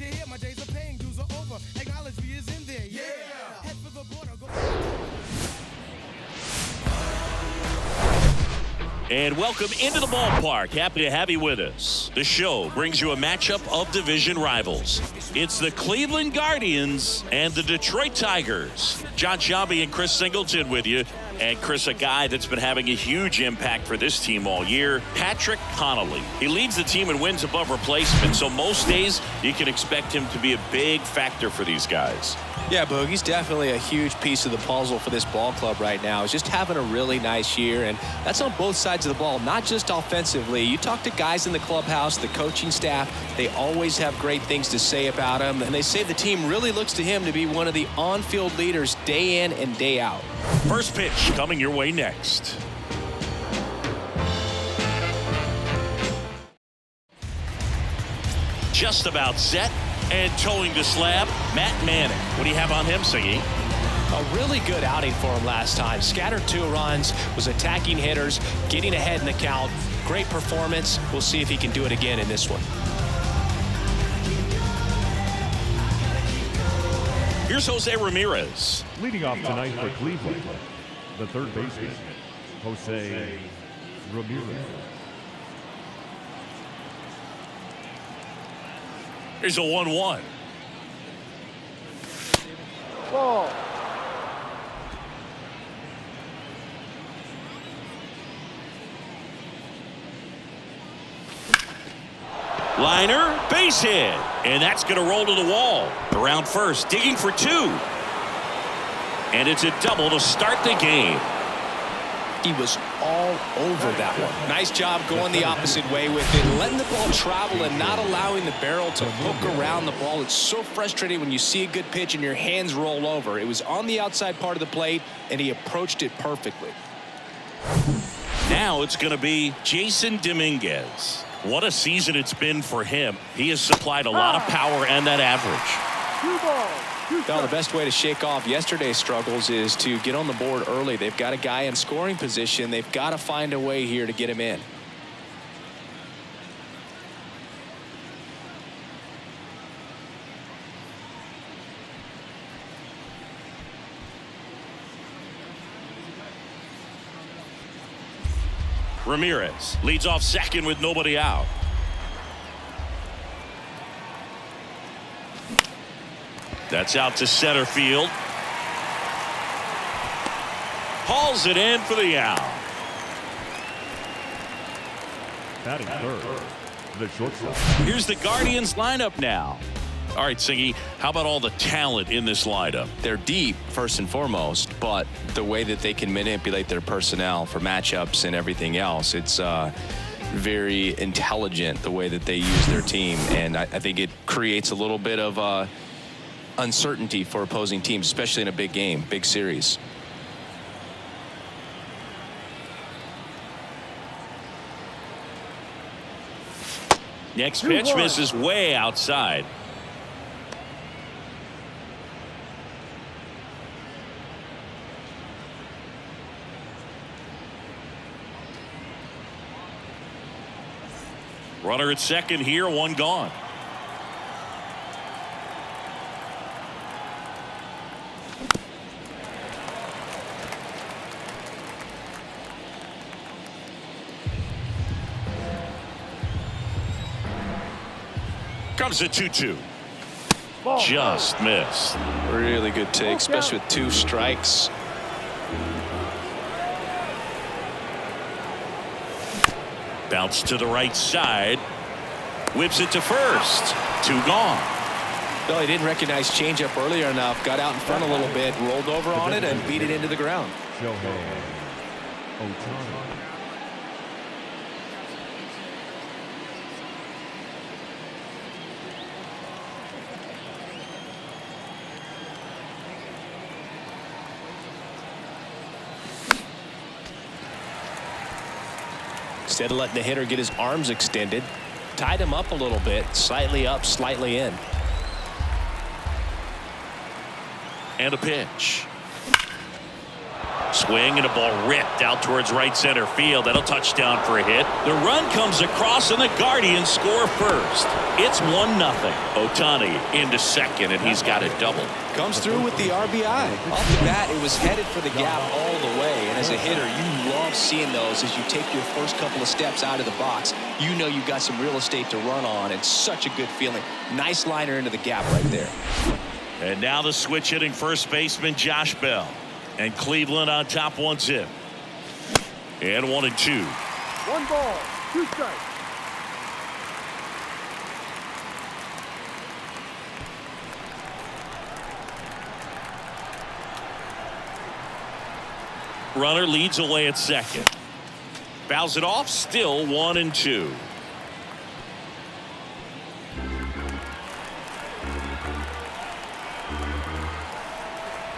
you hear? My days of paying dues are over. Acknowledge me is in there. Yeah. Head for the border. Go. And welcome into the ballpark. Happy to have you with us. The show brings you a matchup of division rivals. It's the Cleveland Guardians and the Detroit Tigers. Jon Sciambi and Chris Singleton with you. And Chris, a guy that's been having a huge impact for this team all year, Patrick Connolly. He leads the team in wins above replacement, so most days you can expect him to be a big factor for these guys. Yeah, Boog, he's definitely a huge piece of the puzzle for this ball club right now. He's just having a really nice year, and that's on both sides of the ball, not just offensively. You talk to guys in the clubhouse, the coaching staff, they always have great things to say about him, and they say the team really looks to him to be one of the on-field leaders day in and day out. First pitch coming your way next. Just about set and towing the slab, Matt Manning. What do you have on him, Siggy? A really good outing for him last time. Scattered 2 runs, was attacking hitters, getting ahead in the count. Great performance. We'll see if he can do it again in this one. Here's Jose Ramirez. Leading off tonight for Cleveland, the third baseman, Jose Ramirez. Here's a 1-1. Ball. Liner, base hit. And that's going to roll to the wall. Around first, digging for 2. And it's a double to start the game. He was all over that one. Nice job going the opposite way with it, letting the ball travel and not allowing the barrel to hook around the ball. It's so frustrating when you see a good pitch and your hands roll over. It was on the outside part of the plate, and he approached it perfectly. Now it's going to be Jason Dominguez. What a season it's been for him. He has supplied a lot of power and that average. 2 balls. Well, the best way to shake off yesterday's struggles is to get on the board early. They've got a guy in scoring position. They've got to find a way here to get him in. Ramirez leads off second with nobody out. That's out to center field. Hauls it in for the out. Batting third, the shortstop. Here's the Guardians lineup now. All right, Siggy, how about all the talent in this lineup? They're deep, first and foremost, but the way that they can manipulate their personnel for matchups and everything else, it's very intelligent the way that they use their team, and I think it creates a little bit of uncertainty for opposing teams, especially in a big game, big series. Next pitch misses way outside. Runner at second here, 1 gone. Comes a 2-2. Just missed. Really good take, especially with 2 strikes. Bounce to the right side. Whips it to first. 2 gone. No, he didn't recognize changeup earlier enough. Got out in front a little bit, rolled over on it, and beat it into the ground. Shohei Ohtani. Instead of letting the hitter get his arms extended, tied him up a little bit, slightly up, slightly in. And a pitch. Swing and a ball ripped out towards right center field. That'll touchdown for a hit. The run comes across and the Guardians score first. It's 1-0. Ohtani into second, and he's got a double. Comes through with the RBI. Off the bat, it was headed for the gap all the way. And as a hitter, you love seeing those as you take your first couple of steps out of the box. You know you've got some real estate to run on, and such a good feeling. Nice liner into the gap right there. And now the switch hitting first baseman Josh Bell. And Cleveland on top 1-0. And 1-2. 1 ball, 2 strikes. Runner leads away at second. Fouls it off, still 1-2.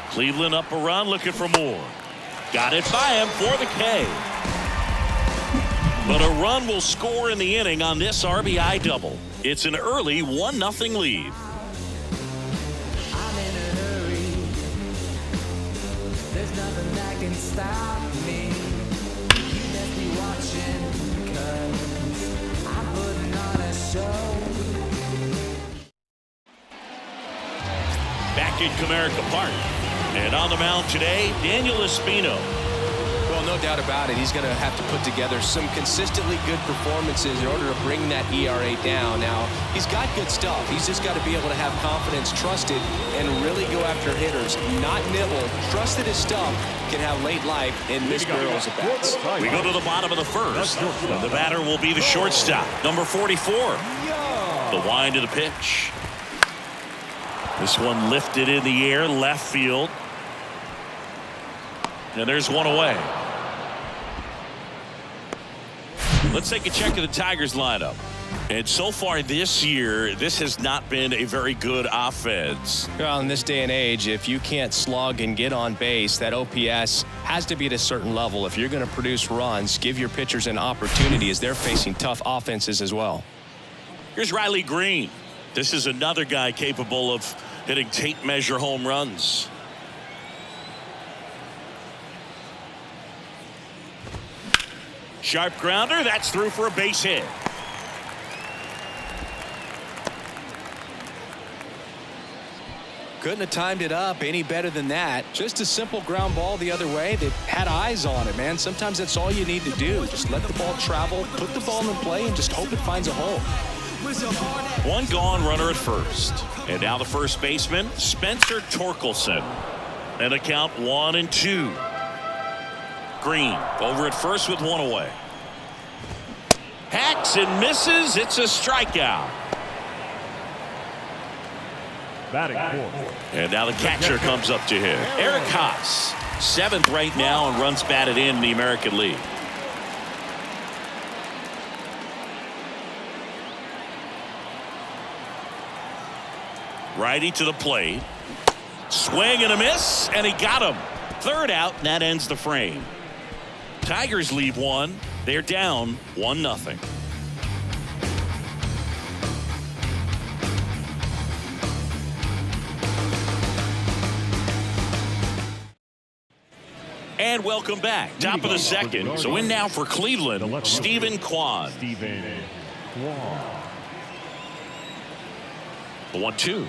Cleveland up a run, looking for more. Got it by him for the K. But a run will score in the inning on this RBI double. It's an early 1-0 lead. I'm in a hurry. There's nothing that can stop me. You best be watching, 'cause I'm putting on a show. Back in Comerica Park. And on the mound today, Daniel Espino. Well, no doubt about it. He's going to have to put together some consistently good performances in order to bring that ERA down. Now, he's got good stuff. He's just got to be able to have confidence, trust it, and really go after hitters. Not nibble. Trust that his stuff can have late life in miss barrels at bats. We go to the bottom of the first. The batter will be the shortstop, number 44. The wind of the pitch. This one lifted in the air, left field. And there's one away. Let's take a check of the Tigers lineup. And so far this year, this has not been a very good offense. Well, in this day and age, if you can't slug and get on base, that OPS has to be at a certain level. If you're going to produce runs, give your pitchers an opportunity as they're facing tough offenses as well. Here's Riley Green. This is another guy capable of hitting tape measure home runs. Sharp grounder. That's through for a base hit. Couldn't have timed it up any better than that. Just a simple ground ball the other way that had eyes on it, man. Sometimes that's all you need to do. Just let the ball travel, put the ball in play, and just hope it finds a hole. One gone, runner at first. And now the first baseman, Spencer Torkelson. And a count 1-2. Green over at first with one away. Hacks and misses. It's a strikeout. Batting fourth. And now the catcher comes up to him. Eric Haas, 7th right now and runs batted in the American League. Righty to the plate. Swing and a miss, and he got him. 3rd out, and that ends the frame. Tigers leave one. They're down 1-0. And welcome back. Top of the second. So in now for Cleveland, Stephen Kwan. Stephen Kwan. The 1-2.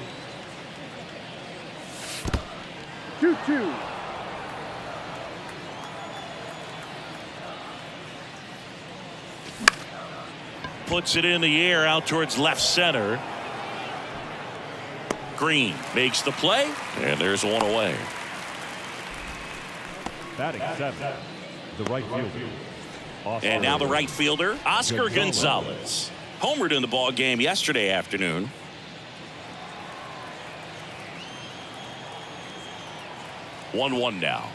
2-2. Puts it in the air out towards left center. Green makes the play, and there's one away. Batting 7th. The right fielder. And now the right fielder, Oscar Gonzalez. Homered in the ball game yesterday afternoon. One now.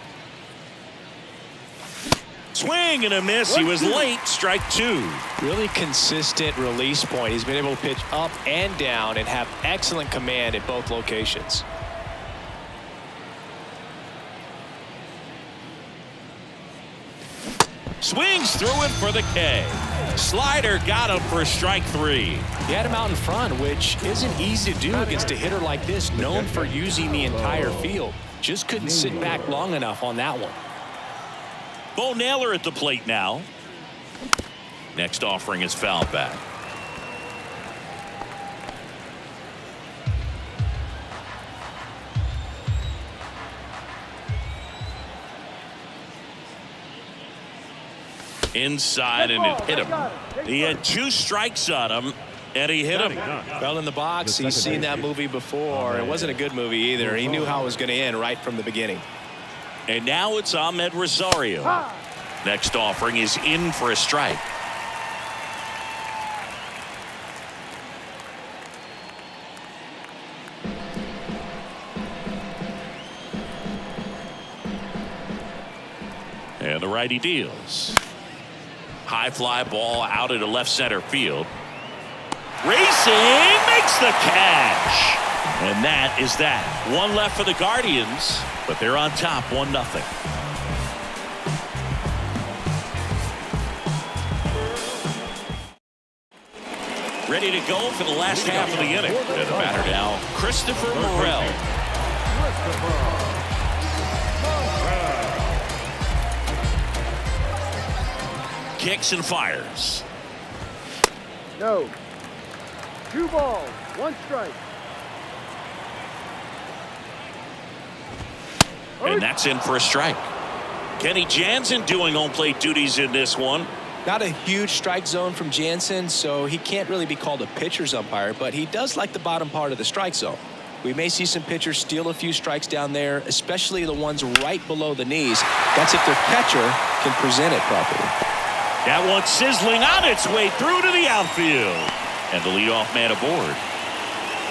Swing and a miss. He was late. Strike 2. Really consistent release point. He's been able to pitch up and down and have excellent command at both locations. Swings through it for the K. Slider got him for strike 3. He had him out in front, which isn't easy to do against a hitter like this, known for using the entire field. Just couldn't sit back long enough on that one. Bo Naylor at the plate now. Next offering is foul back. Inside, and it hit him. He had 2 strikes on him, and he hit him. Fell in the box. He's seen that movie before. It wasn't a good movie either. He knew how it was going to end right from the beginning. And now it's Ahmed Rosario. Next offering is in for a strike. And the righty deals. High fly ball out into left center field. Racing makes the catch. And that is that. 1 left for the Guardians, but they're on top 1-0. Ready to go for the last half of the inning. And the batter now, Christopher Morel. Kicks and fires. No. 2 balls, 1 strike. And that's in for a strike. Kenny Jansen doing home plate duties in this one. Not a huge strike zone from Jansen, so he can't really be called a pitcher's umpire, but he does like the bottom part of the strike zone. We may see some pitchers steal a few strikes down there, especially the ones right below the knees. That's if their catcher can present it properly. That one sizzling on its way through to the outfield. And the leadoff man aboard.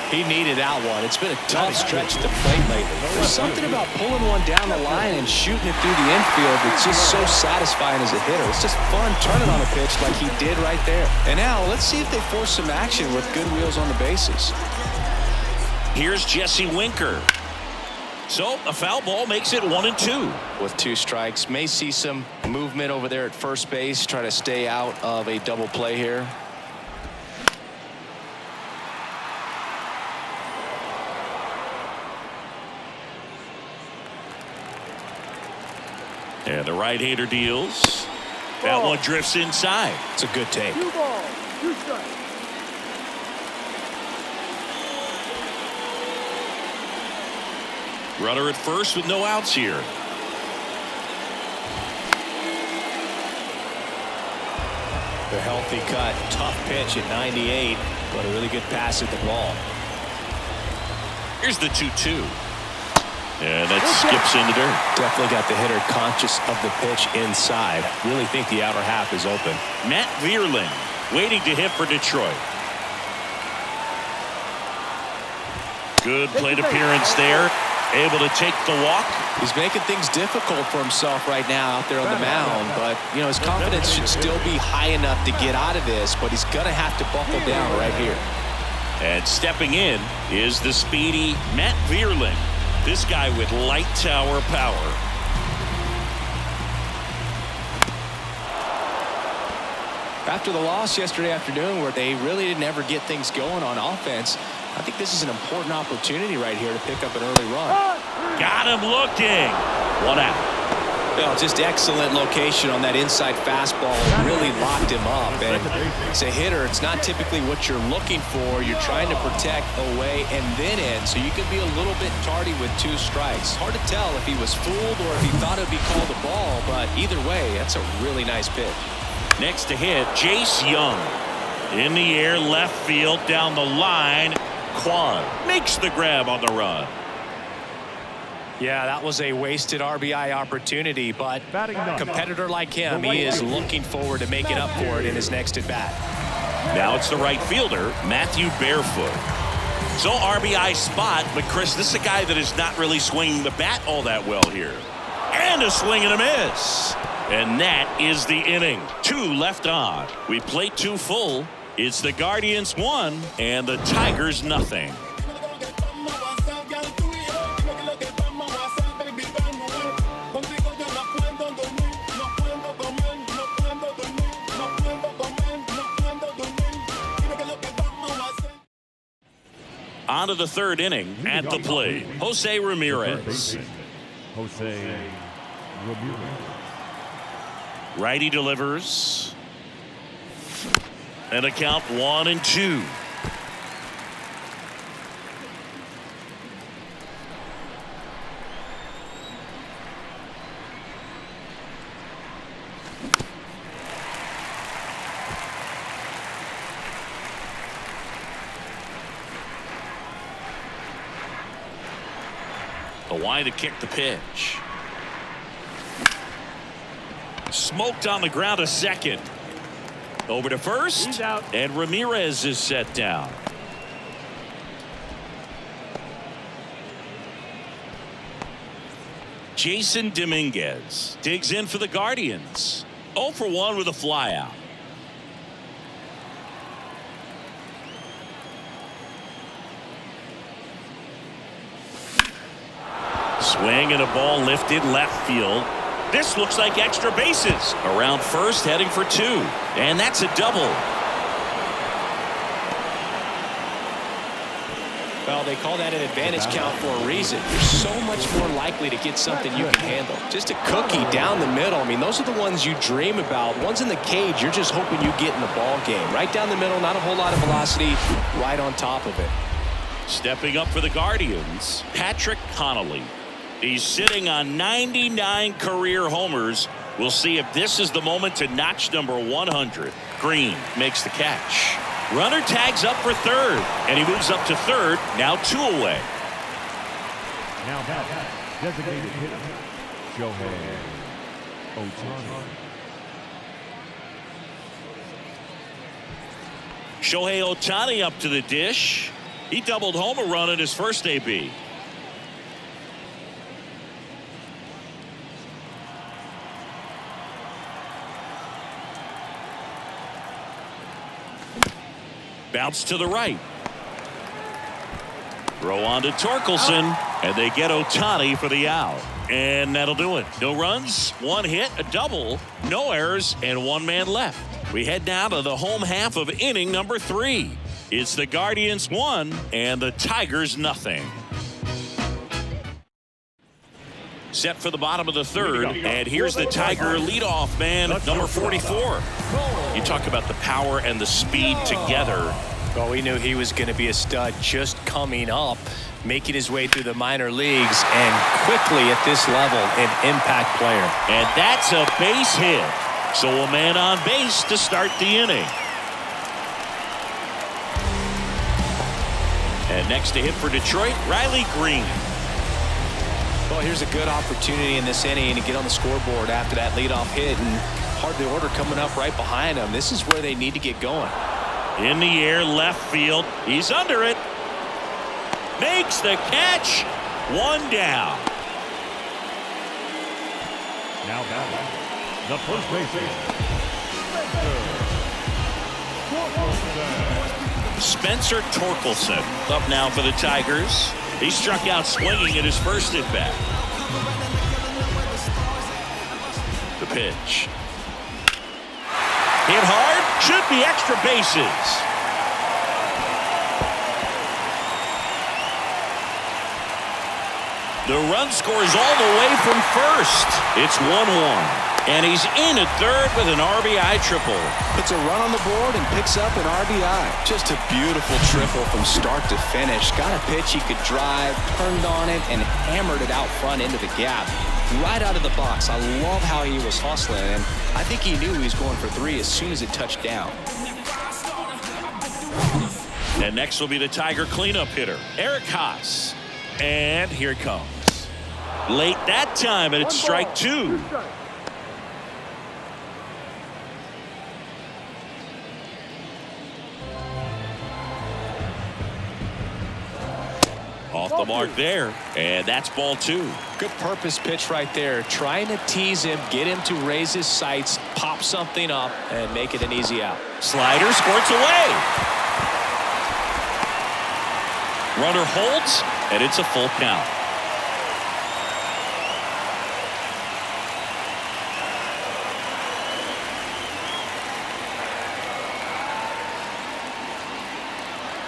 He needed that one. It's been a tough stretch at the plate lately. There's something about pulling one down the line and shooting it through the infield that's just so satisfying as a hitter. It's just fun turning on a pitch like he did right there. And now let's see if they force some action with good wheels on the bases. Here's Jesse Winker. So a foul ball makes it 1-2. With 2 strikes, may see some movement over there at first base, try to stay out of a double play here. And the right-hander deals. That one drifts inside. It's a good take. 2 balls, 2 strikes. Runner at first with no outs here. The healthy cut, tough pitch at 98, but a really good pass at the ball. Here's the 2-2. And that skips in the dirt. Definitely got the hitter conscious of the pitch inside. Really think the outer half is open. Matt Vierling waiting to hit for Detroit. Good plate appearance there. Able to take the walk. He's making things difficult for himself right now out there on the mound, but you know his confidence should still be high enough to get out of this, but he's gonna have to buckle down right here. And stepping in is the speedy Matt Vierling. This guy with light tower power. After the loss yesterday afternoon where they really didn't ever get things going on offense, I think this is an important opportunity right here to pick up an early run. Got him looking. 1 out. Well, just excellent location on that inside fastball. Really locked him up. And as a hitter, it's not typically what you're looking for. You're trying to protect away and then in, so you can be a little bit tardy with 2 strikes. Hard to tell if he was fooled or if he thought it would be called a ball, but either way, that's a really nice pitch. Next to hit, Jace Young. In the air, left field, down the line. Kwan makes the grab on the run. Yeah, that was a wasted RBI opportunity, but a competitor like him, he is looking forward to making up for it in his next at-bat. Now it's the right fielder, Matthew Barefoot. So RBI spot, but Chris, this is a guy that is not really swinging the bat all that well here. And a swing and a miss. And that is the inning. 2 left on. We played 2 full. It's the Guardians 1 and the Tigers nothing. On to the 3rd inning. At the plate, Jose Ramirez. Jose Ramirez. Righty delivers. And a count 1-2. Hawaii to kick the pitch. Smoked on the ground a second. Over to first. He's out. And Ramirez is set down. Jason Dominguez digs in for the Guardians. 0 for 1 with a flyout. Swing and a ball lifted left field. This looks like extra bases. Around first, heading for 2. And that's a double. Well, they call that an advantage count for a reason. You're so much more likely to get something you can handle. Just a cookie down the middle. I mean, those are the ones you dream about. Ones in the cage, you're just hoping you get in the ball game. Right down the middle, not a whole lot of velocity, right on top of it. Stepping up for the Guardians, Patrick Connolly. He's sitting on 99 career homers. We'll see if this is the moment to notch number 100. Green makes the catch. Runner tags up for third, and he moves up to third. Now 2 away. Now back, designated hitter, Shohei Ohtani. Shohei Ohtani up to the dish. He doubled home a run in his first AB. Bounce to the right. Throw on to Torkelson, and they get Ohtani for the out. And that'll do it. No runs, 1 hit, a double, no errors, and 1 man left. We head now to the home half of inning number 3. It's the Guardians 1 and the Tigers nothing. Set for the bottom of the third, and here's the Tiger leadoff man, number 44. You talk about the power and the speed together. Well, we knew he was going to be a stud just coming up, making his way through the minor leagues, and quickly at this level, an impact player. And that's a base hit. So a man on base to start the inning. And next to hit for Detroit, Riley Green. Well, here's a good opportunity in this inning to get on the scoreboard after that leadoff hit, and hard the order coming up right behind him. This is where they need to get going. In the air, left field. He's under it. Makes the catch. 1 down. Now batting, the first baseman, Spencer Torkelson up now for the Tigers. He struck out swinging at his first at bat. The pitch. Hit hard. Should be extra bases. The run scores all the way from first. It's 1-1. And he's in at third with an RBI triple. Puts a run on the board and picks up an RBI. Just a beautiful triple from start to finish. Got a pitch he could drive, turned on it, and hammered it out front into the gap. Right out of the box. I love how he was hustling, and I think he knew he was going for 3 as soon as it touched down. And next will be the Tiger cleanup hitter, Eric Haas. And here it comes. Late that time, and it's strike 2. Off the mark there, and that's ball 2. Good purpose pitch right there. Trying to tease him, get him to raise his sights, pop something up, and make it an easy out. Slider squirts away. Runner holds, and it's a full count.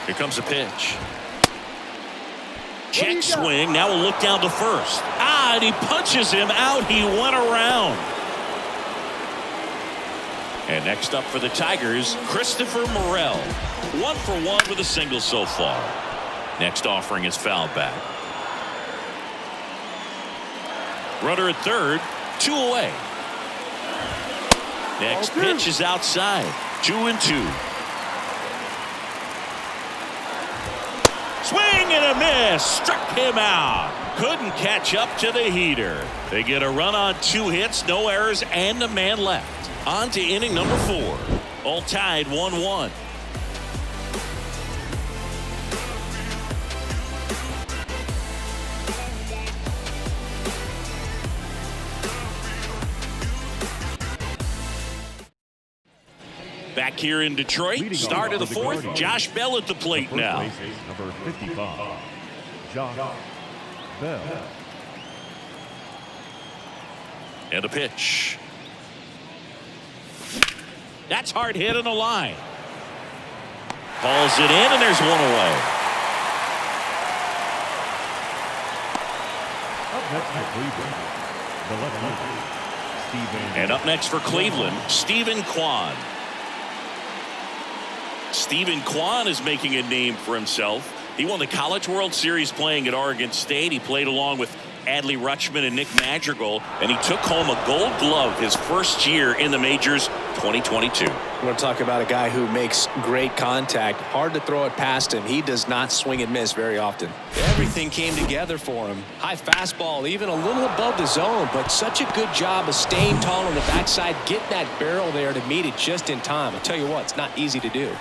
Here comes a pitch. Check swing. Now we'll look down to first. And he punches him out. He went around. And next up for the Tigers, Christopher Morel. 1 for 1 with a single so far. Next offering is fouled back. Runner at third, 2 away. Next pitch is outside, 2-2. Swing and a miss, struck him out. Couldn't catch up to the heater. They get a run on 2 hits, no errors, and a man left. On to inning number 4. All tied 1-1. Back here in Detroit, start of the 4th. Josh Bell at the plate now. Number 55, Josh Bell. And a pitch. That's hard hit on the line. Hauls it in, and there's 1 away. Up next for Cleveland, the left-hander, Steven. And up next for Cleveland, Steven Kwan. Steven Kwan is making a name for himself. He won the College World Series playing at Oregon State. He played along with Adley Rutschman and Nick Madrigal, and he took home a Gold Glove his first year in the majors, 2022. We're going to talk about a guy who makes great contact. Hard to throw it past him. He does not swing and miss very often. Everything came together for him. High fastball, even a little above the zone, but such a good job of staying tall on the backside, getting that barrel there to meet it just in time. I'll tell you what, it's not easy to do.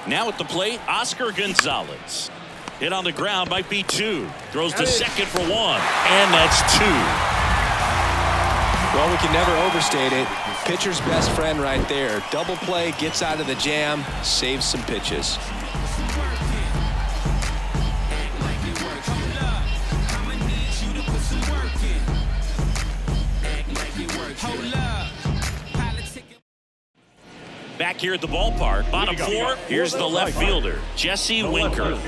Now at the plate, Oscar Gonzalez. Hit on the ground, might be 2. Throws to second for 1, and that's 2. Well, we can never overstate it. Pitcher's best friend right there. Double play, gets out of the jam, saves some pitches. Back here at the ballpark, bottom 4, here's the left fielder, Jesse Winker.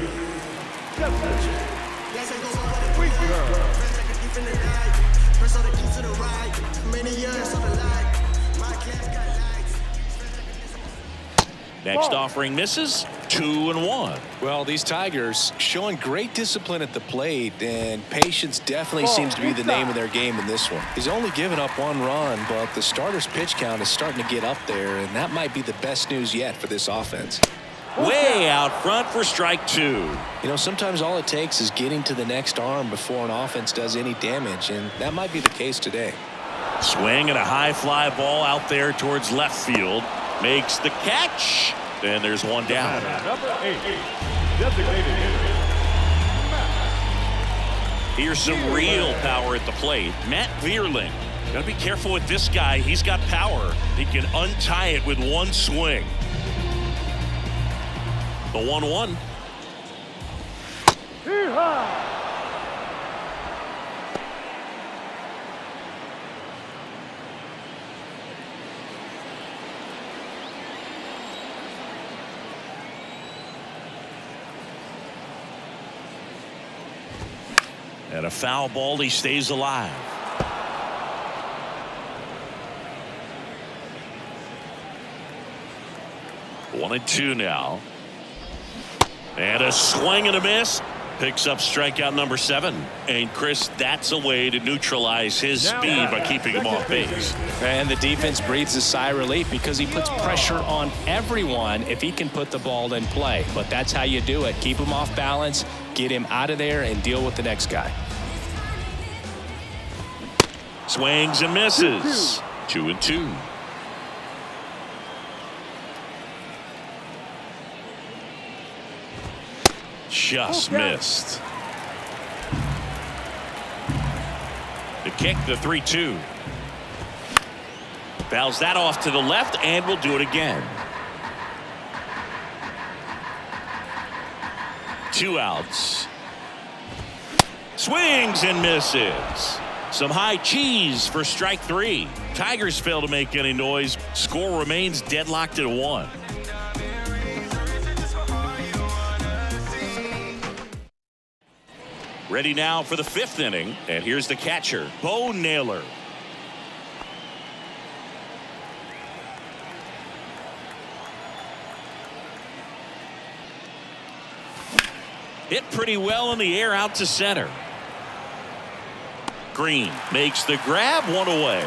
Next offering misses, 2-1. Well, these Tigers showing great discipline at the plate, and patience definitely seems to be the name of their game in this one. He's only given up 1 run, but the starter's pitch count is starting to get up there, and that might be the best news yet for this offense. Way out front for strike 2. You know, sometimes all it takes is getting to the next arm before an offense does any damage, and that might be the case today. Swing and a high fly ball out there towards left field. Makes the catch. Then there's 1 down. Number 8, designated hitter. Here's some real power at the plate. Matt Vierling. Got to be careful with this guy. He's got power. He can untie it with 1 swing. The 1-1. And a foul ball, he stays alive. One and 2 now. And a swing and a miss. Picks up strikeout number 7. And Chris, that's a way to neutralize his speed by keeping him off base. And the defense breathes a sigh of relief because he puts pressure on everyone if he can put the ball in play. But that's how you do it. Keep him off balance, get him out of there, and deal with the next guy. Swings and misses. 2-2. Just missed. The kick, the 3-2. Fouls that off to the left, and will do it again. 2 outs. Swings and misses. Some high cheese for strike 3. Tigers fail to make any noise. Score remains deadlocked at 1. Ready now for the 5th inning, and here's the catcher, Bo Naylor. Hit pretty well in the air out to center. Green makes the grab, one away.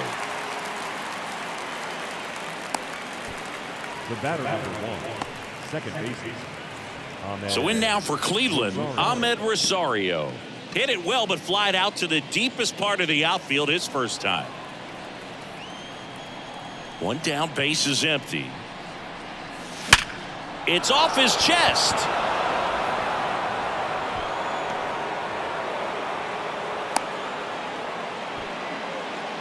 The batter number 1, second baseman. So in now for Cleveland, Ahmed Rosario. Hit it well, but flied out to the deepest part of the outfield his first time. One down, base is empty. It's off his chest.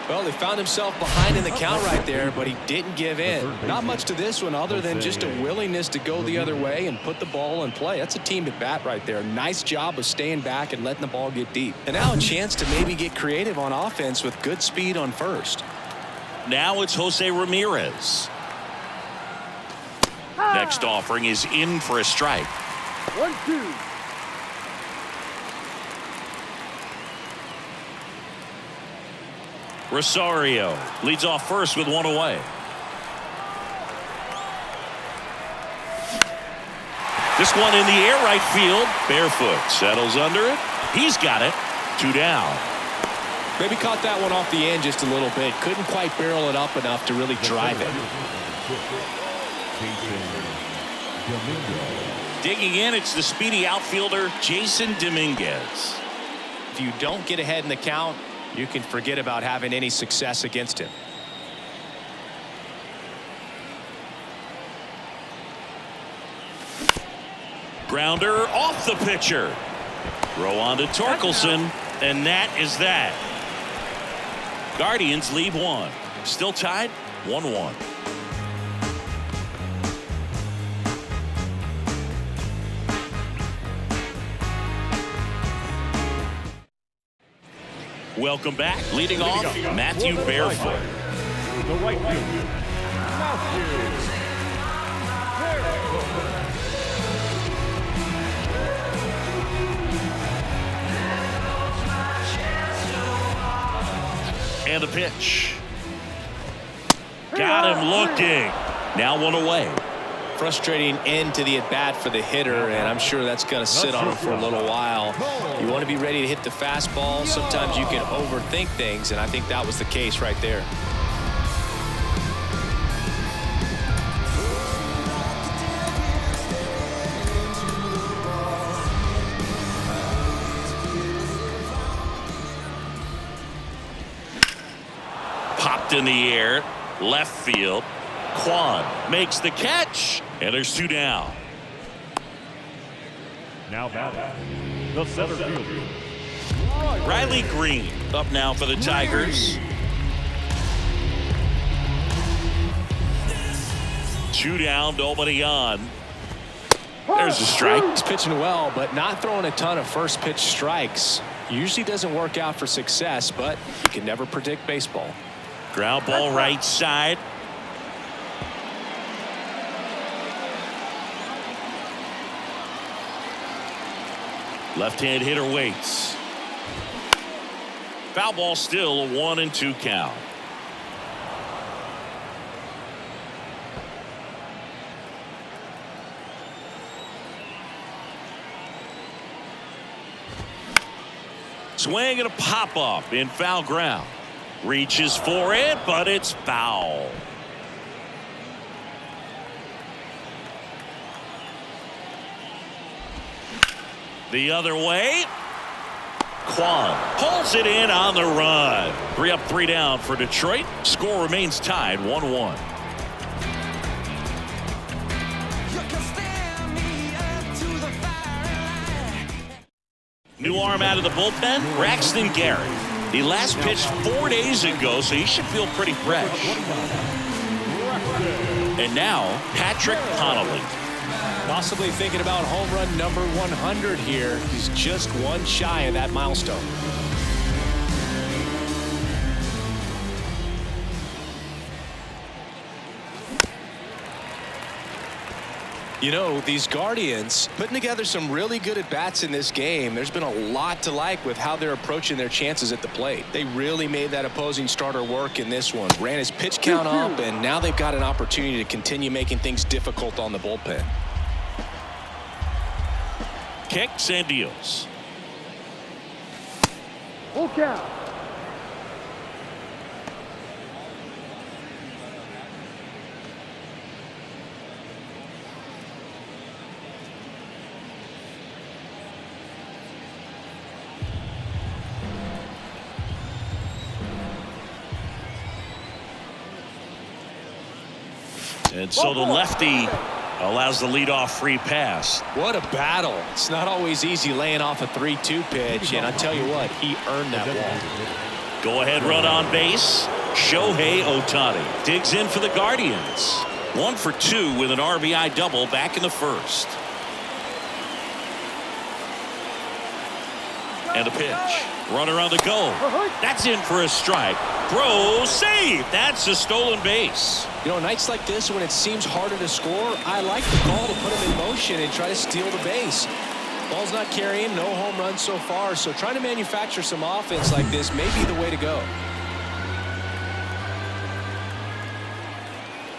Well, he found himself behind in the count right there, but he didn't give in. Not much to this one other than just a willingness to go the other way and put the ball in play. That's a team at bat right there. Nice job of staying back and letting the ball get deep. And now a chance to maybe get creative on offense with good speed on first. Now it's Jose Ramirez. Next offering is in for a strike. 1-2. Rosario leads off first with one away. This one in the air right field. Barefoot settles under it. He's got it. 2 down. Maybe caught that one off the end just a little bit. Couldn't quite barrel it up enough to really drive it. Digging in, it's the speedy outfielder Jason Dominguez. If you don't get ahead in the count, you can forget about having any success against him. Grounder off the pitcher. Throw on to Torkelson, and that is that. Guardians lead 1. Still tied 1-1. Welcome back. Leading off, Matthew Barefoot. The right fielder, Matthew And the pitch. Got him looking. Now one away. Frustrating end to the at-bat for the hitter, and I'm sure that's going to sit on him for a little while. You want to be ready to hit the fastball. Sometimes you can overthink things, and I think that was the case right there. Popped in the air, left field. Kwan makes the catch, and there's 2 down. now batting the center fielder, Riley Green up now for the Tigers. 2 down, nobody on. There's a strike. He's pitching well, but not throwing a ton of first pitch strikes. Usually doesn't work out for success, but you can never predict baseball. Ground ball right side. Left-hand hitter waits. Foul ball, still a 1-2 count. Swing and a pop up in foul ground. Reaches for it, but it's foul. The other way. Kwan pulls it in on the run. 3 up, 3 down for Detroit. Score remains tied 1-1. New arm out of the bullpen, Braxton Garrett. He last pitched 4 days ago, so he should feel pretty fresh. And now, Patrick Connolly. Possibly thinking about home run number 100 here. He's just one shy of that milestone. You know, these Guardians putting together some really good at-bats in this game. There's been a lot to like with how they're approaching their chances at the plate. They really made that opposing starter work in this one. Ran his pitch count up, and now they've got an opportunity to continue making things difficult on the bullpen. kicks and deals. Full count. And so the lefty allows the leadoff free pass. What a battle. It's not always easy laying off a 3-2 pitch, and I tell you what, he earned that walk. Go ahead run on base. Shohei Ohtani digs in for the Guardians. 1 for 2 with an RBI double back in the first. And a pitch. Runner on the go. That's in for a strike. Throw, save. That's a stolen base. You know, nights like this when it seems harder to score, I like the call to put him in motion and try to steal the base. Ball's not carrying, no home runs so far, so trying to manufacture some offense like this may be the way to go.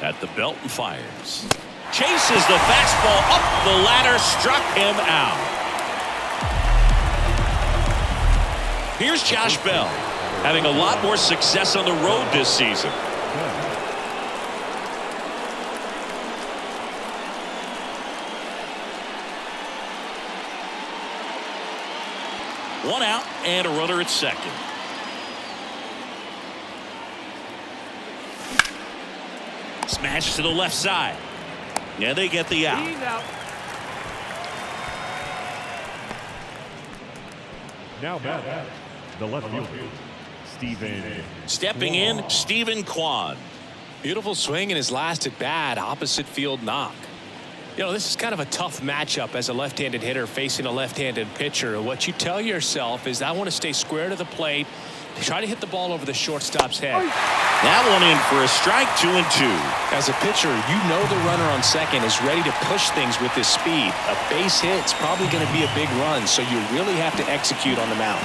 At the belt and fires. Chases the fastball up the ladder, struck him out. Here's Josh Bell, having a lot more success on the road this season. One out and a runner at second. Smash to the left side. Yeah, they get the out. Now back, the left fielder, Stephen. Stepping in, Stephen Kwan. Beautiful swing in his last at bat, opposite field knock. You know, this is kind of a tough matchup as a left-handed hitter facing a left-handed pitcher. What you tell yourself is, I want to stay square to the plate, try to hit the ball over the shortstop's head. That one in for a strike, 2-2. As a pitcher, you know the runner on second is ready to push things with his speed. A base hit's probably going to be a big run, so you really have to execute on the mound.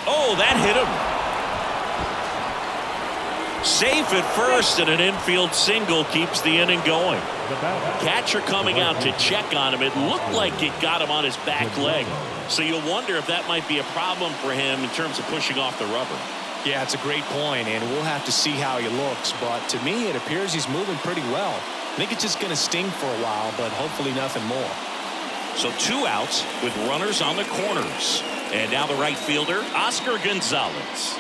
Oh, that hit him. Safe at first, and an infield single keeps the inning going. Catcher coming out to check on him. It looked like it got him on his back leg. So you'll wonder if that might be a problem for him in terms of pushing off the rubber. Yeah, it's a great point, and we'll have to see how he looks. But to me, it appears he's moving pretty well. I think it's just going to sting for a while, but hopefully nothing more. So 2 outs with runners on the corners. And now the right fielder, Oscar Gonzalez.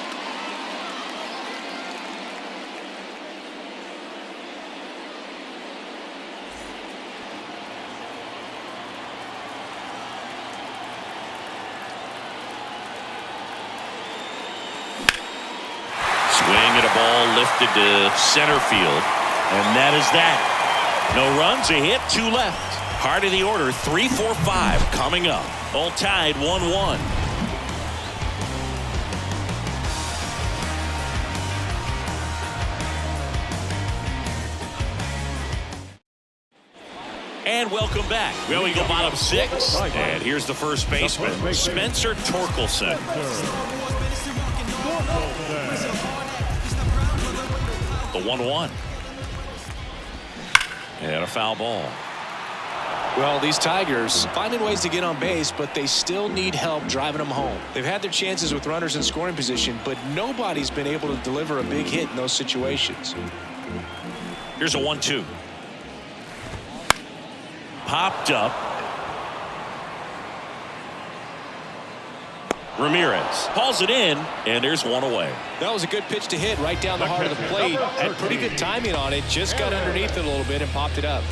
Swing at a ball lifted to center field. And that is that. No runs, a hit, 2 left. Heart of the order, 3, 4, 5 coming up. All tied 1-1. And welcome back. Well, we go bottom 6. And here's the first baseman, Spencer Torkelson. The 1-1. And a foul ball. Well, these Tigers finding ways to get on base, but they still need help driving them home. They've had their chances with runners in scoring position, but nobody's been able to deliver a big hit in those situations. Here's a 1-2. Popped up. Ramirez hauls it in, and there's one away. That was a good pitch to hit right down the heart of the plate. Had pretty good timing on it. Just got underneath it a little bit and popped it up.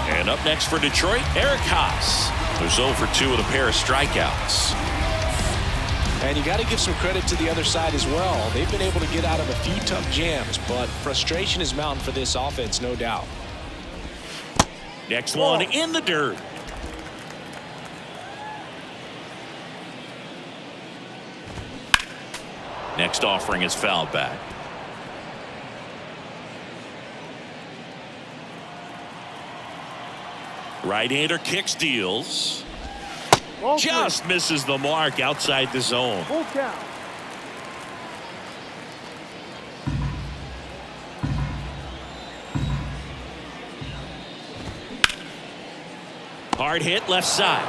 And up next for Detroit, Eric Haas, who's 0 for 2 with a pair of strikeouts. And you got to give some credit to the other side as well. They've been able to get out of a few tough jams, but frustration is mounting for this offense, no doubt. Next one in the dirt. Next offering is fouled back. Right-hander kicks, deals. Just misses the mark outside the zone. Full count. Hard hit left side.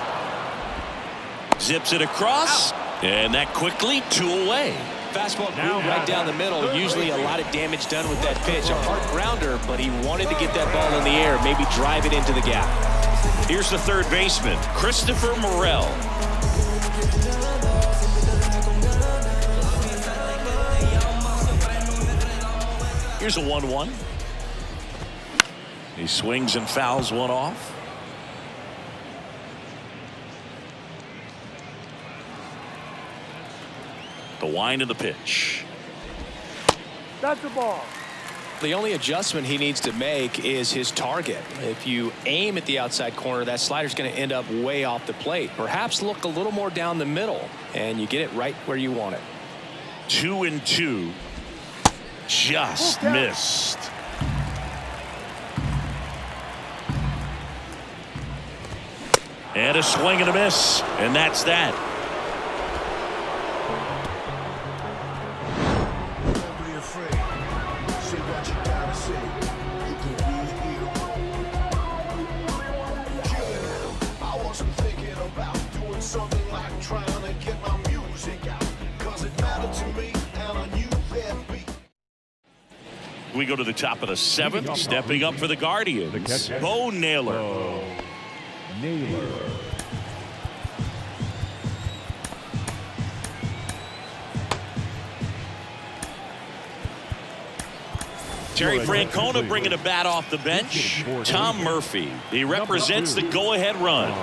Zips it across. And that quickly 2 away. Fastball grew right down the middle. Usually a lot of damage done with that pitch. A hard grounder, but he wanted to get that ball in the air, maybe drive it into the gap. Here's the third baseman, Christopher Morel. Here's a 1-1. He swings and fouls one off. The wind of the pitch. That's the ball. The only adjustment he needs to make is his target. If you aim at the outside corner, that slider's going to end up way off the plate. Perhaps look a little more down the middle, and you get it right where you want it. 2-2. Just missed. And a swing and a miss, and that's that. We go to the top of the 7th. Stepping up for the Guardians, Bo Naylor. Terry Francona bringing a bat off the bench. Tom Murphy. He represents the go-ahead run.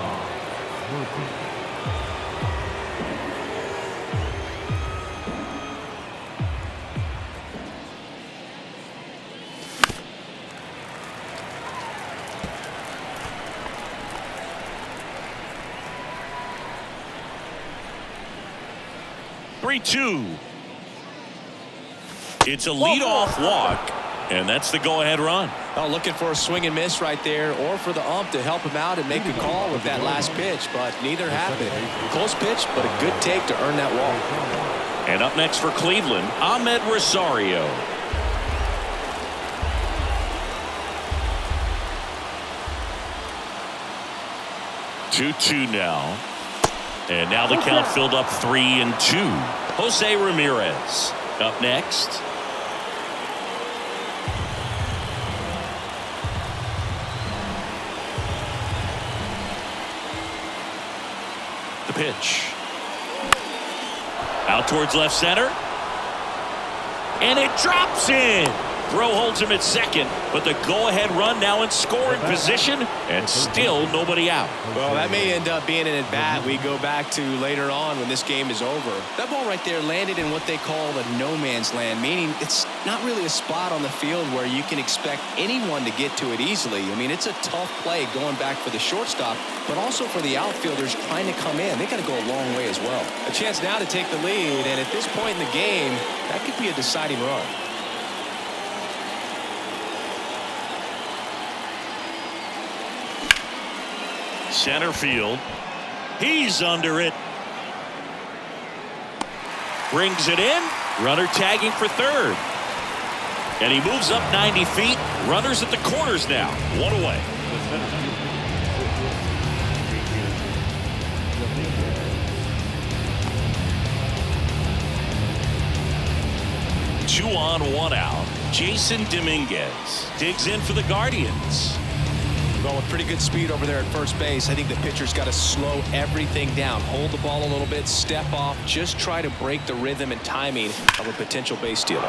It's a leadoff walk, and that's the go-ahead run. Oh, looking for a swing and miss right there, or for the ump to help him out and make a call with that last pitch, but neither happened. Close pitch, but a good take to earn that walk. And up next for Cleveland, Ahmed Rosario. Two now. And now the count filled up 3-2. Jose Ramirez up next. The pitch. Out towards left center. And it drops in. Throw holds him at second, but the go-ahead run now in scoring position, and still nobody out. Well, that may end up being an at-bat we go back to later on when this game is over. That ball right there landed in what they call the no-man's land, meaning it's not really a spot on the field where you can expect anyone to get to it easily. I mean, it's a tough play going back for the shortstop, but also for the outfielders trying to come in. They got to go a long way as well. A chance now to take the lead, and at this point in the game, that could be a deciding run. Center field. He's under it. Brings it in. Runner tagging for third. And he moves up 90 feet. Runners at the corners now. 1 away. 2 on, 1 out. Jason Dominguez digs in for the Guardians. Well, with pretty good speed over there at first base, I think the pitcher's got to slow everything down. Hold the ball a little bit, step off, just try to break the rhythm and timing of a potential base stealer.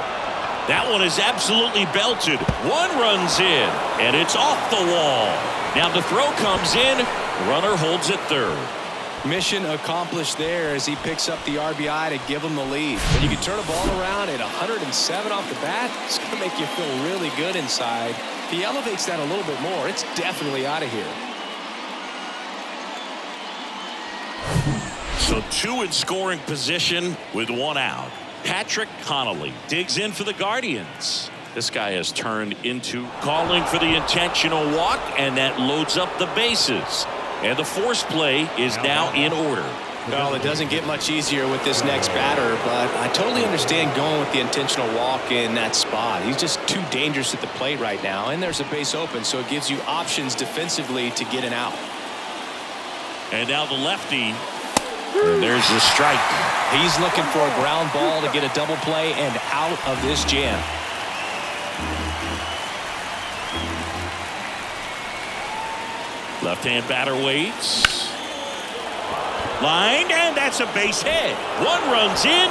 That one is absolutely belted. 1 runs in, and it's off the wall. Now the throw comes in. Runner holds at third. Mission accomplished there as he picks up the RBI to give him the lead. When you can turn a ball around at 107 off the bat, it's going to make you feel really good inside. If he elevates that a little bit more, it's definitely out of here. So 2 in scoring position with 1 out. Patrick Connolly digs in for the Guardians. This guy has turned into calling for the intentional walk, and that loads up the bases. And the force play is now in order. Well, it doesn't get much easier with this next batter, but I totally understand going with the intentional walk in that spot. He's just too dangerous at the plate right now, and there's a base open, so it gives you options defensively to get an out. And now the lefty. And there's the strike. He's looking for a ground ball to get a double play and out of this jam. Left-hand batter waits. Line, and that's a base hit. 1 run's in.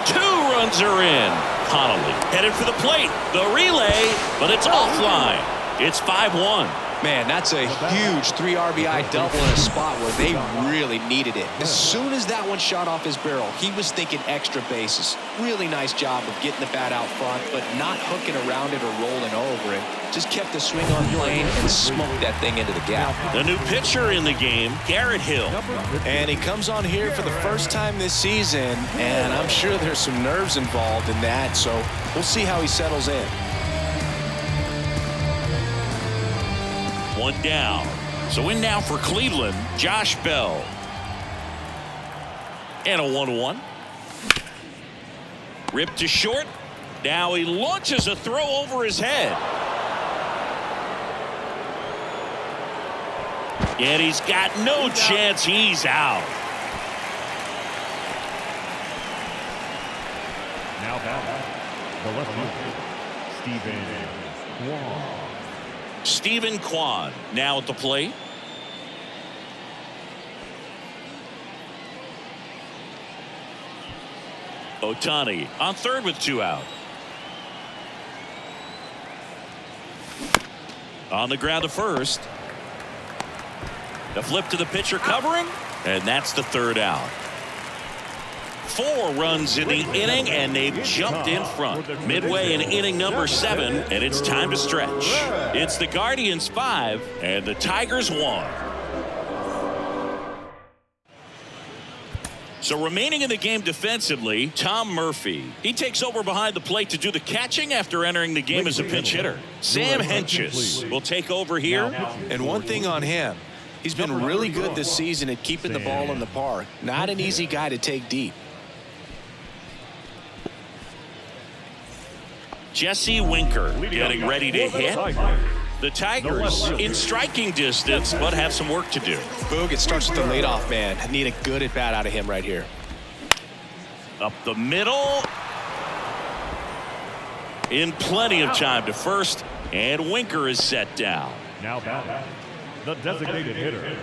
2 runs are in. Connolly headed for the plate. The relay, but it's offline. It's 5-1. Man, that's a huge 3 RBI double in a spot where they really needed it. As soon as that one shot off his barrel, he was thinking extra bases. Really nice job of getting the bat out front, but not hooking around it or rolling over it. Just kept the swing on plane and smoked that thing into the gap. The new pitcher in the game, Garrett Hill. And he comes on here for the first time this season, and I'm sure there's some nerves involved in that, so we'll see how he settles in. 1 down. So in now for Cleveland, Josh Bell. And a 1-1. Ripped to short. Now he launches a throw over his head. And he's got no chance. He's out. Now batting, the left fielder, Stephen Kwan. Stephen Kwan now at the plate. Ohtani on third with 2 out. On the ground to first. The flip to the pitcher covering, and that's the 3rd out. 4 runs in the inning, and they've jumped in front. Midway in inning number 7, and it's time to stretch. It's the Guardians 5 and the Tigers 1. So remaining in the game defensively, Tom Murphy. He takes over behind the plate to do the catching after entering the game as a pinch hitter. Sam Hentges will take over here. And one thing on him, he's been really good this season at keeping the ball in the park. Not an easy guy to take deep. Jesse Winker getting ready to hit. The Tigers in striking distance, but have some work to do. Boog, it starts with the leadoff man. Need a good at bat out of him right here. Up the middle. In plenty of time to first, and Winker is set down. Now batting, the designated hitter,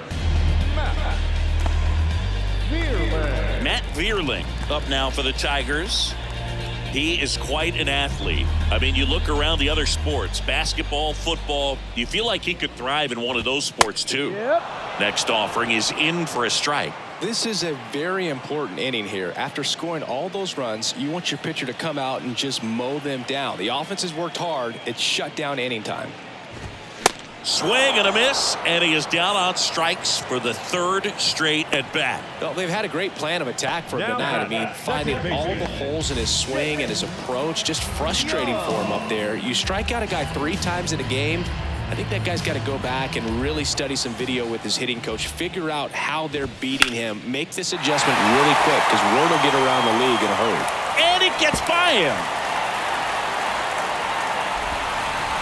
Matt Vierling up now for the Tigers. He is quite an athlete. I mean, you look around the other sports, basketball, football, you feel like he could thrive in one of those sports too. Yep. Next offering is in for a strike. This is a very important inning here. After scoring all those runs, you want your pitcher to come out and just mow them down. The offense has worked hard. It's shut down inning time. Swing and a miss, and he is down on strikes for the 3rd straight at bat. Well, they've had a great plan of attack for him tonight. I mean, finding all the holes in his swing and his approach, just frustrating for him up there. You strike out a guy 3 times in a game, I think that guy's got to go back and really study some video with his hitting coach, figure out how they're beating him, make this adjustment really quick, because word will get around the league in a hurry. And it gets by him.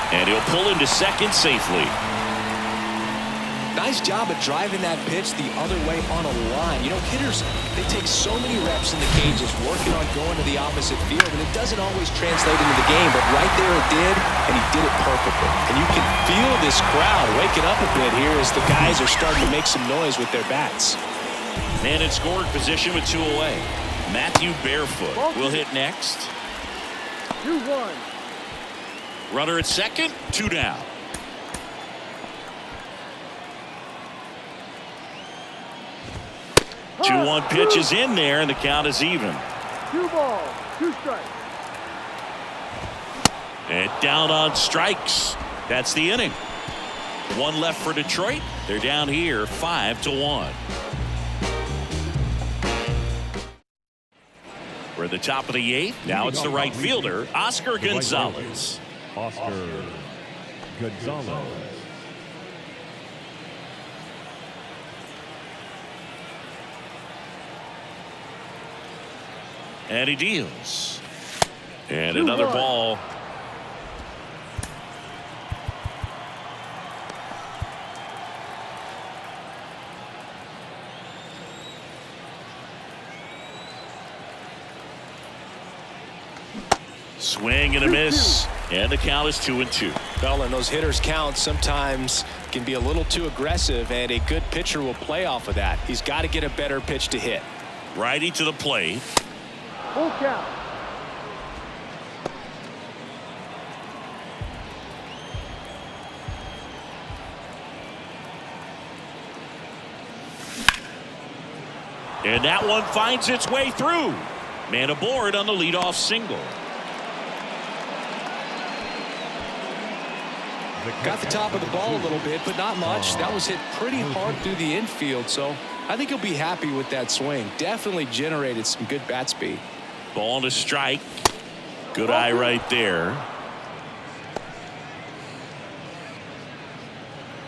And he'll pull into second safely. Nice job of driving that pitch the other way on a line. You know, hitters, they take so many reps in the cages working on going to the opposite field, and it doesn't always translate into the game, but right there it did, and he did it perfectly. And you can feel this crowd waking up a bit here as the guys are starting to make some noise with their bats. And in scoring position with 2 away. Matthew Barefoot will hit next. 2-1. Runner at second, 2 down. 2-1 pitch is in there, and the count is even. 2 balls, 2 strikes. And down on strikes. That's the inning. 1 left for Detroit. They're down here 5-1. We're at the top of the 8th. Now it's the right fielder, Oscar Gonzalez. Oscar Gonzalez. And he deals. And another ball. Swing and a miss, and the count is 2-2. Well, and those hitters' counts sometimes can be a little too aggressive, and a good pitcher will play off of that. He's got to get a better pitch to hit. Righty to the plate. Full count. And that one finds its way through. Man aboard on the leadoff single. Got the top of the ball a little bit, but not much. That was hit pretty hard through the infield, so I think he'll be happy with that swing. Definitely generated some good bat speed. Ball to strike. Good eye right there.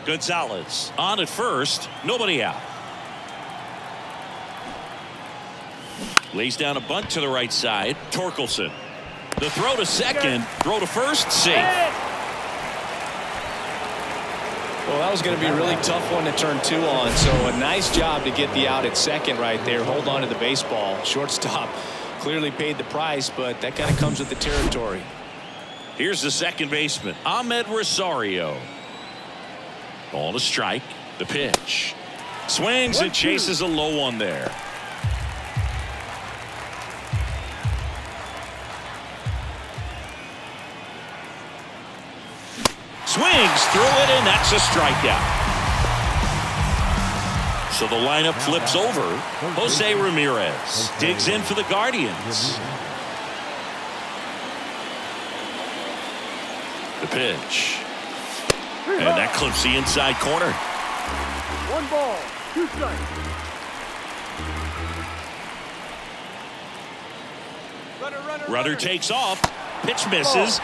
Gonzalez on at first. Nobody out. Lays down a bunt to the right side. Torkelson. The throw to second. Throw to first. Safe. Well, that was going to be a really tough one to turn 2 on, so a nice job to get the out at second right there. Hold on to the baseball. Shortstop clearly paid the price, but that kind of comes with the territory. Here's the second baseman, Ahmed Rosario. Ball to strike. The pitch. Swings and chases a low one there. Swings through it, and that's a strikeout. So the lineup flips over. Jose Ramirez digs in for the Guardians. The pitch. And that clips the inside corner. 1 ball, 2 strikes. Runner takes off. Pitch misses.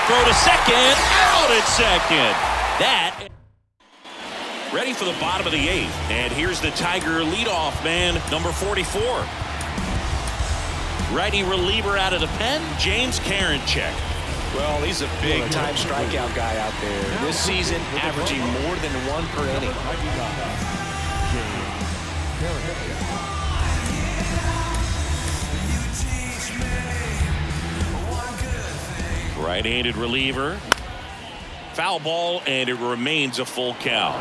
Throw to second. Out at second. That. Ready for the bottom of the 8th. And here's the Tiger leadoff man, number 44. Righty reliever out of the pen, James Karinchak. Well, he's a big-time strikeout guy out there. This season, averaging more than 1 per inning. Right-handed reliever. Foul ball, and it remains a full count.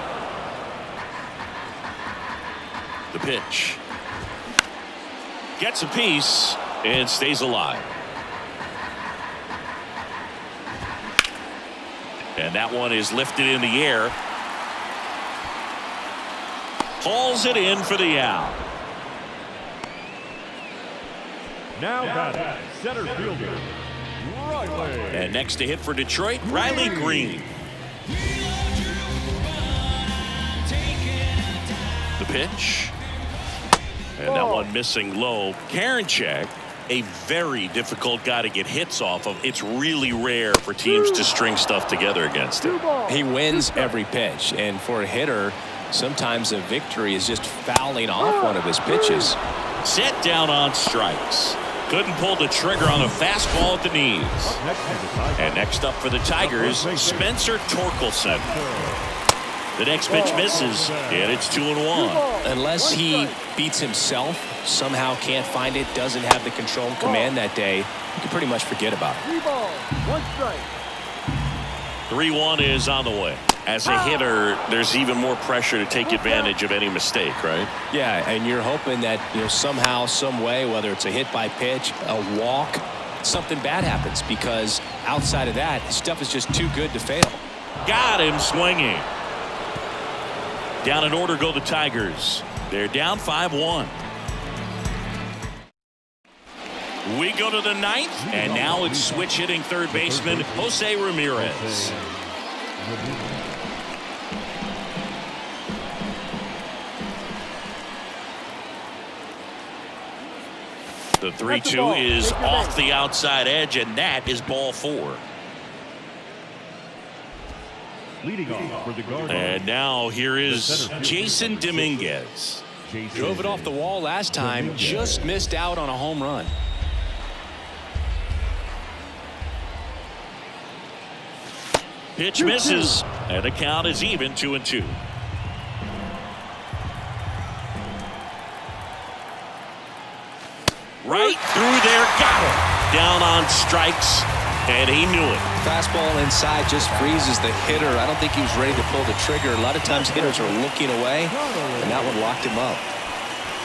The pitch. Gets a piece and stays alive. And that one is lifted in the air. Hauls it in for the out. Now batting, center fielder, Riley. And next to hit for Detroit, Riley Green. The pitch. And that one missing low. Karinchak, a very difficult guy to get hits off of. It's really rare for teams to string stuff together against him. He wins every pitch, and for a hitter, sometimes a victory is just fouling off one of his pitches. Set down on strikes. Couldn't pull the trigger on a fastball at the knees. And next up for the Tigers, Spencer Torkelson. The next pitch misses, and it's 2-1. Unless he beats himself, somehow can't find it, doesn't have the control and command that day, you can pretty much forget about it. 3 balls, 1 strike. 3-1 is on the way. As a hitter, there's even more pressure to take advantage of any mistake, right? Yeah, and you're hoping that, somehow, some way, whether it's a hit by pitch, a walk, something bad happens, because outside of that, stuff is just too good to fail. Got him swinging. Down in order go the Tigers. They're down 5-1. We go to the 9th, and now it's switch hitting third baseman Jose Ramirez. The 3-2 is off the outside edge, and that is ball 4. Leading off for the Guardians. And now here is Jason Dominguez. Drove it off the wall last time, just missed out on a home run. Pitch misses, and the count is even 2-2. Right through there, got it. down on strikes, and he knew it. Fastball inside just freezes the hitter. I don't think he was ready to pull the trigger. A lot of times hitters are looking away, and that one locked him up.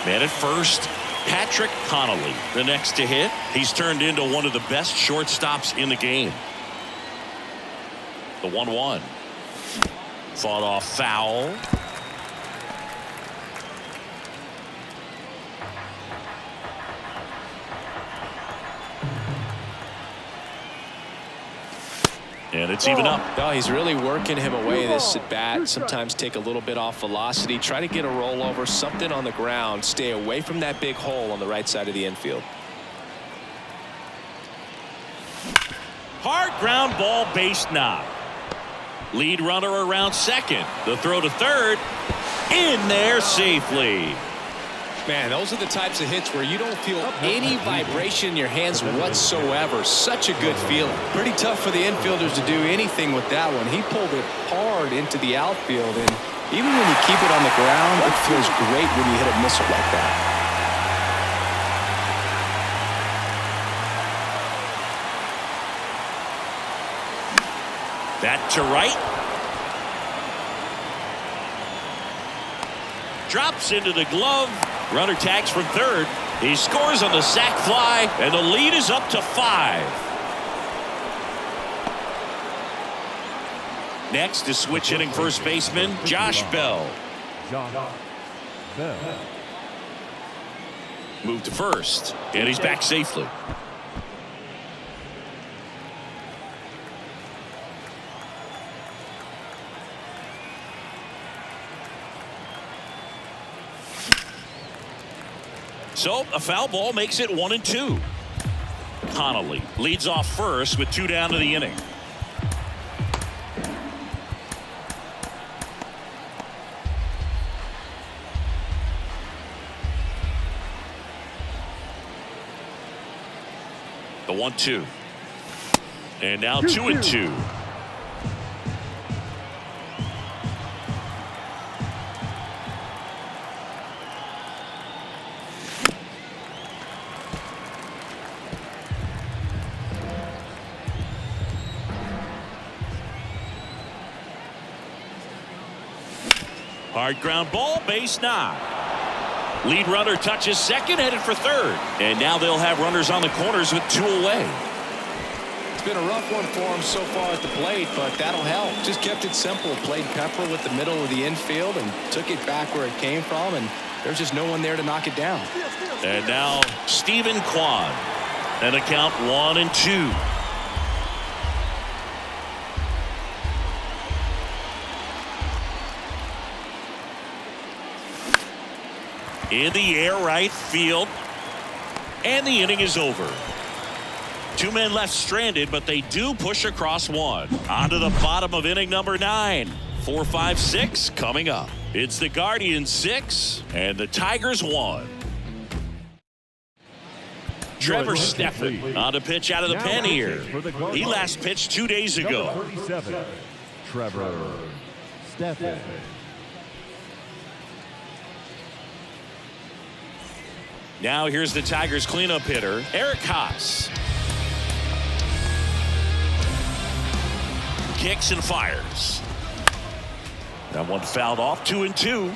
Man at first, Patrick Connolly, the next to hit. He's turned into one of the best shortstops in the game. The 1-1. Fought off foul. And it's even up. No, he's really working him away this at bat. Sometimes take a little bit off velocity. Try to get a rollover, something on the ground. Stay away from that big hole on the right side of the infield. Hard ground ball, base knock. Lead runner around second. The throw to third. In there safely. Man, those are the types of hits where you don't feel any vibration in your hands whatsoever. Such a good feeling. Pretty tough for the infielders to do anything with that one. He pulled it hard into the outfield, and even when you keep it on the ground, it feels great when you hit a missile like that. That to right. Drops into the glove. Runner tags from third. He scores on the sac fly, and the lead is up to 5. Next is switch hitting first baseman Josh Bell. Move to first, and he's back safely. So a foul ball makes it 1-2. Connolly leads off first with 2 down to the inning. The 1-2. And now 2-2. Hard ground ball, base knock. Lead runner touches second, headed for third. And now they'll have runners on the corners with 2 away. It's been a rough one for him so far at the plate, but that'll help. Just kept it simple. Played Pepper with the middle of the infield and took it back where it came from, and there's just no one there to knock it down. And now Stephen Kwan. And a count 1-2. In the air right field. And the inning is over. 2 men left stranded, but they do push across 1. On to the bottom of inning number 9. 4, 5, 6 coming up. It's the Guardians 6 and the Tigers 1. Trevor Stephan on to pitch out of the pen here. He last pitched 2 days ago. 37, Trevor Stephan. Now here's the Tigers cleanup hitter, Eric Haas. Kicks and fires. That one fouled off, 2-2.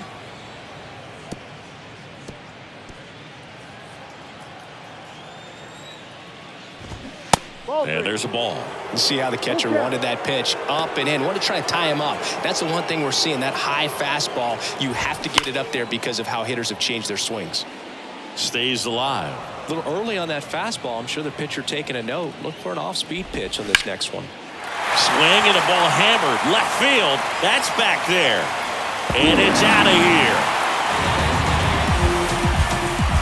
And there's a ball. You see how the catcher wanted that pitch up and in. Wanted to try to tie him up. That's the one thing we're seeing, that high fastball. You have to get it up there because of how hitters have changed their swings. Stays alive. A little early on that fastball. I'm sure the pitcher taking a note. Look for an off-speed pitch on this next one. Swing and a ball hammered left field. That's back there. And it's out of here.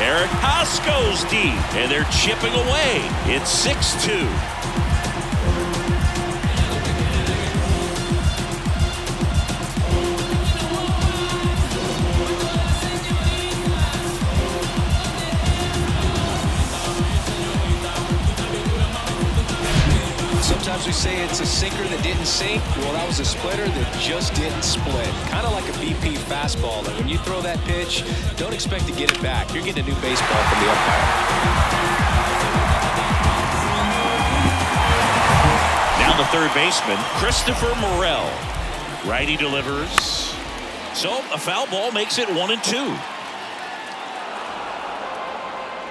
Eric Haas goes deep, and they're chipping away. It's 6-2. Sometimes we say it's a sinker that didn't sink. Well, that was a splitter that just didn't split. Kind of like a BP fastball. And when you throw that pitch, don't expect to get it back. You're getting a new baseball from the umpire. on the third baseman, Christopher Morel. Righty delivers. So a foul ball makes it 1-2.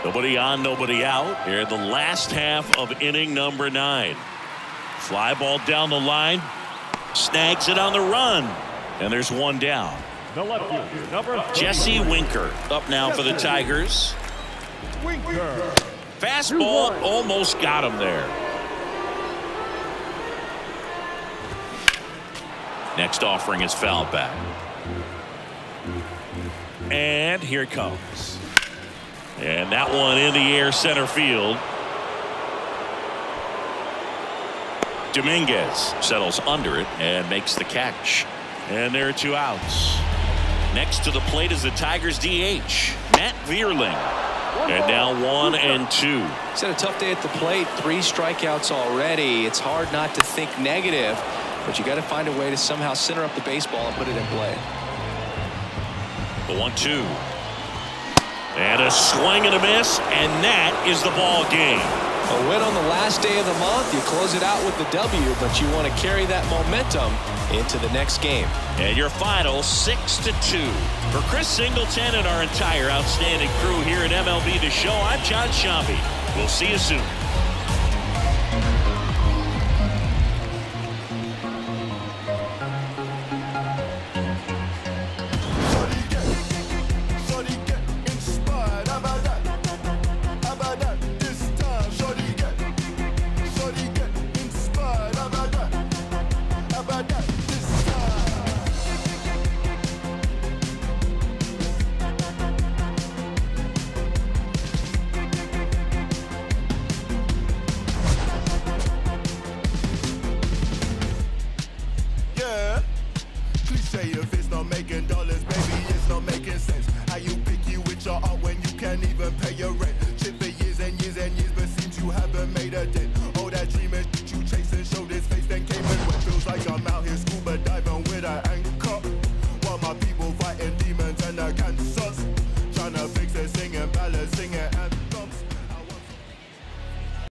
Nobody on, nobody out. Here in the last half of inning number 9. Fly ball down the line. Snags it on the run. And there's one down. The left fielder, number Jesse Winker up now for the Tigers. Winker. Fastball almost got him there. Next offering is fouled back. And here it comes. And that one in the air center field. Dominguez settles under it and makes the catch. And there are 2 outs. Next to the plate is the Tigers DH, Matt Vierling. And now 1-2. He's had a tough day at the plate. 3 strikeouts already. It's hard not to think negative, but you got to find a way to somehow center up the baseball and put it in play. The 1-2. And a swing and a miss, and that is the ball game. A win on the last day of the month. You close it out with the W, but you want to carry that momentum into the next game. And your final 6-2. For Chris Singleton and our entire outstanding crew here at MLB The Show, I'm John Sciambi. We'll see you soon. If it's not making dollars, baby, it's not making sense. How you picky with your art when you can't even pay your rent?